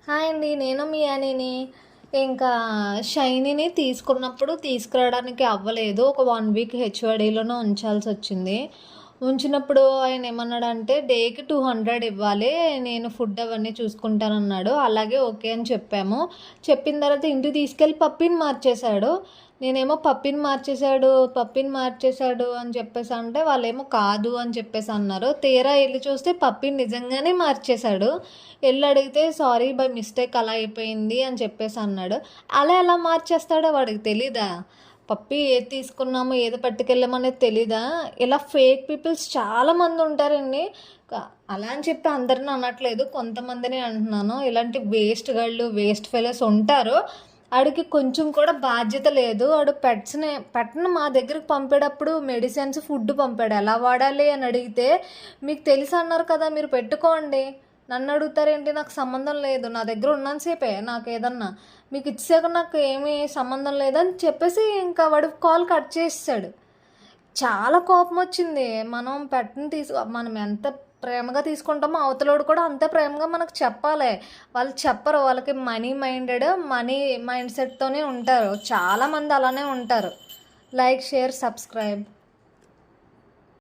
Hi అండి. నేను మీ యానీని. ఇంకా షైనీని తీసుకున్నప్పుడు తీసుకురావడానికి అవ్వలేదు. ఒక 1 వీక్ హెచ్‌వైడీలోనే ఉంచాల్సొచ్చింది. ఉంచినప్పుడు ఆయన ఏమన్నాడంటే, డేకి 200 ఇవ్వాలి. నేను ఫుడ్ అవన్నీ చూసుకుంటానన్నాడు. అలాగే ఓకే అని చెప్పాము. చెప్పిన తర్వాత ఇంటికి తీసుకెళ్ళి పప్పీని మార్చేశాడు. నేనేమో పప్పీని మార్చేశాడు అని చెప్పేసి అంటే, వాళ్ళేమో కాదు అని చెప్పేసి అన్నారు. తీరా ఎళ్లి చూస్తే పప్పీని నిజంగానే మార్చేశాడు. ఎళ్లి అడిగితే సారీ బై మిస్టేక్ అలా అయిపోయింది అని చెప్పేసి అన్నాడు. అలా ఎలా మార్చేస్తాడో వాడికి తెలీదా? పప్పీ ఏది తీసుకున్నామో ఏది పట్టుకెళ్ళామనేది తెలీదా? ఇలా ఫేక్ పీపుల్స్ చాలామంది ఉంటారండి. అలా అని చెప్పి అందరిని అనట్లేదు, కొంతమందిని అంటున్నాను. ఇలాంటి వేస్ట్ గాళ్ళు, వేస్ట్ ఫెలోస్ ఉంటారు. ఆడికి కొంచెం కూడా బాధ్యత లేదు. ఆడు పెట్‌ని మా దగ్గరికి పంపేటప్పుడు మెడిసిన్స్, ఫుడ్ పంపాడు. ఎలా వాడాలి అని అడిగితే, మీకు తెలుసు అన్నారు కదా, మీరు పెట్టుకోండి. నన్ను అడుగుతారేంటి? నాకు సంబంధం లేదు. నా దగ్గర ఉన్నంత సేపే నాకు ఏదన్నా. మీకు ఇచ్చాక నాకు ఏమీ సంబంధం లేదని చెప్పేసి ఇంకా వాడు కాల్ కట్ చేసేసాడు. చాలా కోపం వచ్చింది. మనం ఎంత ప్రేమగా తీసుకుంటామో అవతలోడు కూడా అంతే ప్రేమగా మనకు చెప్పాలి. వాళ్ళు చెప్పరు. వాళ్ళకి మనీ మైండ్ సెట్‌తోనే ఉంటారు. చాలామంది అలానే ఉంటారు. Like, share, subscribe.